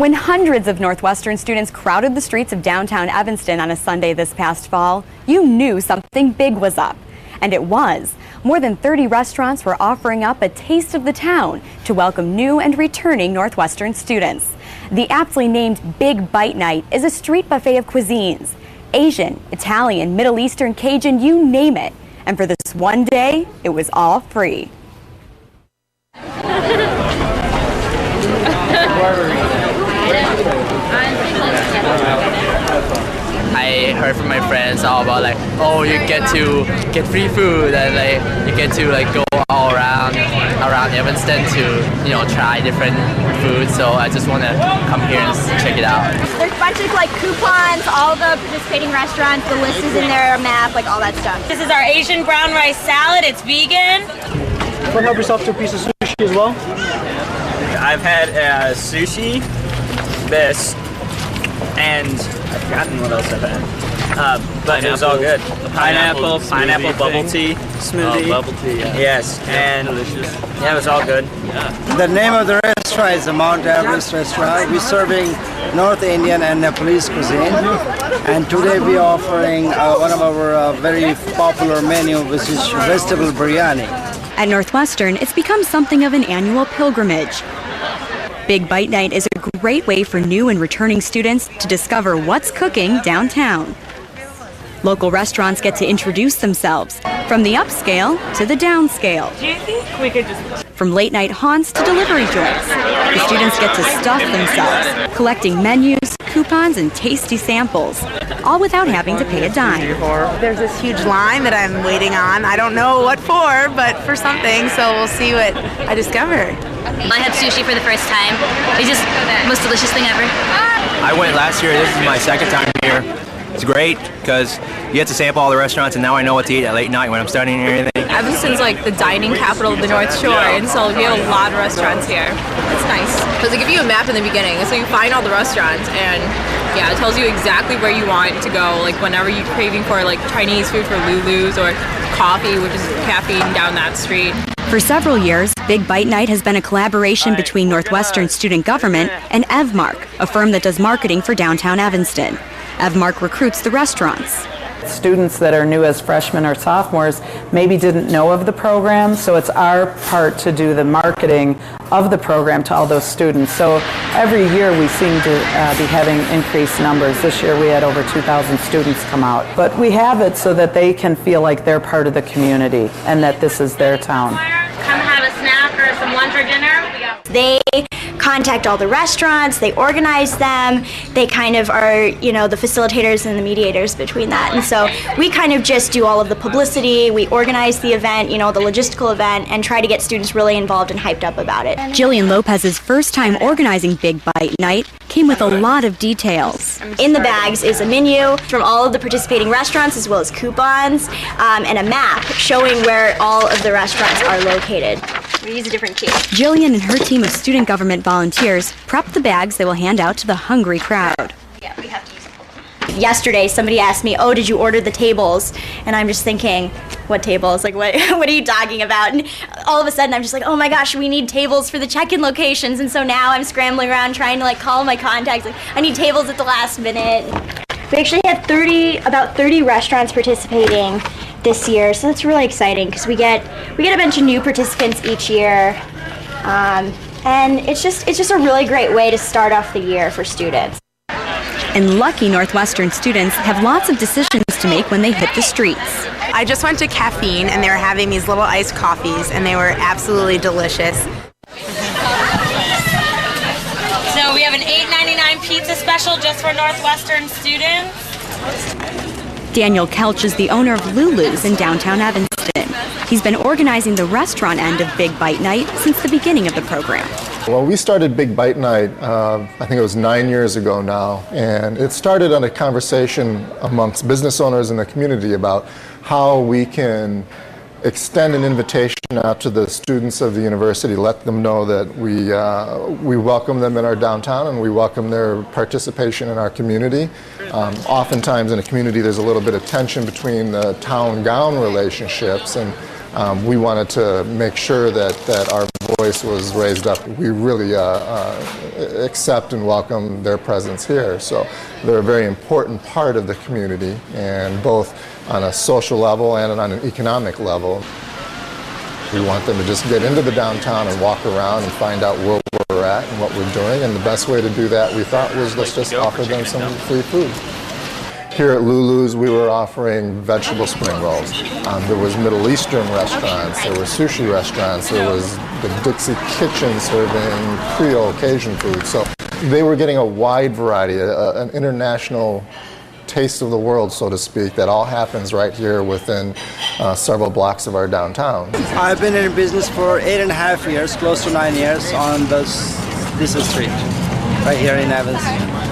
When hundreds of Northwestern students crowded the streets of downtown Evanston on a Sunday this past fall, you knew something big was up. And it was. More than 30 restaurants were offering up a taste of the town to welcome new and returning Northwestern students. The aptly named Big Bite Night is a street buffet of cuisines. Asian, Italian, Middle Eastern, Cajun, you name it. And for this one day, it was all free. I heard from my friends all about oh, you get to get free food and you get to go all around Evanston to try different foods. So I just want to come here and check it out. There's a bunch of coupons, all the participating restaurants, the list is in there, a map, all that stuff. This is our Asian brown rice salad. It's vegan. You want to help yourself to a piece of sushi as well? I've had sushi, this, and I've forgotten what else I've had. But it was all good. Pineapple bubble tea smoothie. Bubble tea, yeah. Yes, and delicious. Yeah, it was all good. Yeah. The name of the restaurant is the Mount Everest Restaurant. We're serving North Indian and Nepalese cuisine. And today we're offering one of our very popular menu, which is vegetable biryani. At Northwestern, it's become something of an annual pilgrimage. Big Bite Night is a great way for new and returning students to discover what's cooking downtown. Local restaurants get to introduce themselves, from the upscale to the downscale. Do you think we could just... From late night haunts to delivery joints, the students get to stuff themselves, collecting menus, coupons, and tasty samples, all without having to pay a dime. There's this huge line that I'm waiting on. I don't know what for, but for something, so we'll see what I discover. I had sushi for the first time. It's just the most delicious thing ever. I went last year. This is my second time here. It's great because you get to sample all the restaurants, and now I know what to eat at late night when I'm studying and everything. Evanston's the dining capital of the North Shore, and so we have a lot of restaurants here. It's nice because they give you a map in the beginning, so you find all the restaurants, and yeah, it tells you exactly where you want to go. Whenever you're craving for Chinese food for Lulu's or coffee, which is caffeine down that street. For several years, Big Bite Night has been a collaboration between Northwestern Student Government and Evmark, a firm that does marketing for downtown Evanston. Evmark recruits the restaurants. Students that are new as freshmen or sophomores maybe didn't know of the program, so it's our part to do the marketing of the program to all those students. So every year we seem to be having increased numbers. This year we had over 2,000 students come out. But we have it so that they can feel like they're part of the community and that this is their town. Come have a snack or some lunch or dinner. They contact all the restaurants, they organize them, they kind of are, the facilitators and the mediators between that. And so we kind of just do all of the publicity, we organize the event, the logistical event, and try to get students really involved and hyped up about it. Jillian Lopez's first time organizing Big Bite Night came with a lot of details. In the bags is a menu from all of the participating restaurants as well as coupons and a map showing where all of the restaurants are located. We use a different key. Jillian and her team of student government volunteers prep the bags they will hand out to the hungry crowd. Yeah, we have to use them. Yesterday, somebody asked me, "Oh, did you order the tables?" And I'm just thinking, what tables? What are you talking about? And all of a sudden, I'm just oh my gosh, we need tables for the check-in locations. And so now I'm scrambling around trying to call my contacts. I need tables at the last minute. We actually had about 30 restaurants participating this year, so that's really exciting because we get a bunch of new participants each year, and it's just a really great way to start off the year for students. And lucky Northwestern students have lots of decisions to make when they hit the streets. I just went to Caffeine, and they were having these little iced coffees, and they were absolutely delicious. So we have an $8.99 pizza special just for Northwestern students. Daniel Kelch is the owner of Lulu's in downtown Evanston. He's been organizing the restaurant end of Big Bite Night since the beginning of the program. Well, we started Big Bite Night, I think it was 9 years ago now, and it started on a conversation amongst business owners in the community about how we can extend an invitation out to the students of the university, let them know that we welcome them in our downtown and we welcome their participation in our community. Oftentimes in a community there's a little bit of tension between the town-gown relationships, and we wanted to make sure that our voice was raised up. We really accept and welcome their presence here. So they're a very important part of the community, and both on a social level and on an economic level. We want them to just get into the downtown and walk around and find out where we're at and what we're doing, and the best way to do that, we thought, was let's just offer them some free food. Here at Lulu's, we were offering vegetable spring rolls. There was Middle Eastern restaurants, there were sushi restaurants, there was the Dixie Kitchen serving Creole Cajun food. So they were getting a wide variety, an international taste of the world, so to speak, that all happens right here within several blocks of our downtown. I've been in business for 8.5 years, close to 9 years, on this street, right here in Evanston.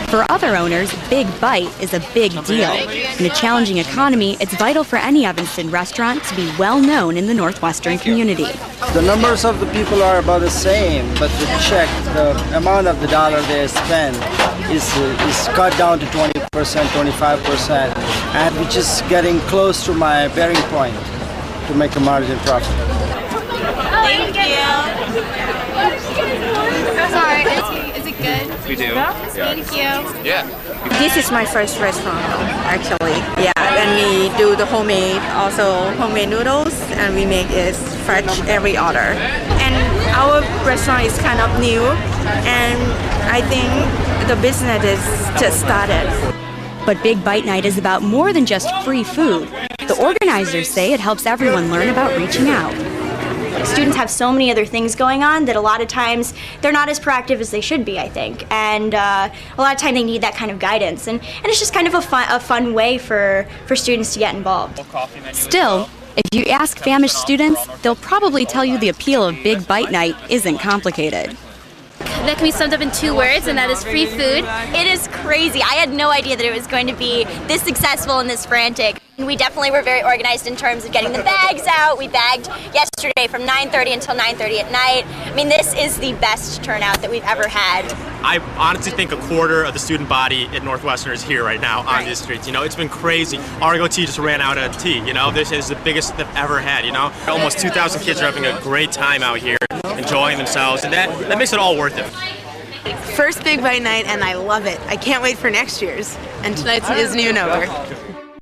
For other owners, Big Bite is a big deal. In a challenging economy, it's vital for any Evanston restaurant to be well known in the Northwestern community. The numbers of the people are about the same, but the check, the amount of the dollar they spend is cut down to 20%, 25%, and we're just getting close to my bearing point to make a margin profit. Thank you. Sorry, is it good? We do. Thank you. Yeah. This is my first restaurant, actually. Yeah, and we do the homemade noodles, and we make it fresh every order. And our restaurant is kind of new, and I think the business is just started. But Big Bite Night is about more than just free food. The organizers say it helps everyone learn about reaching out. Students have so many other things going on that a lot of times they're not as proactive as they should be, I think. And a lot of time they need that kind of guidance. And it's just kind of a fun way for students to get involved. Still, if you ask famished students, they'll probably tell you the appeal of Big Bite Night isn't complicated. That can be summed up in 2 words, and that is free food. It is crazy. I had no idea that it was going to be this successful and this frantic. We definitely were very organized in terms of getting the bags out. We bagged yesterday from 9:30 until 9:30 at night. I mean, this is the best turnout that we've ever had. I honestly think a quarter of the student body at Northwestern is here right now on these streets. You know, it's been crazy. Argo Tea just ran out of tea. You know, this is the biggest they've ever had. You know, almost 2,000 kids are having a great time out here, enjoying themselves, and that makes it all worth it. First Big Bite Night, and I love it. I can't wait for next year's. And tonight's isn't even over.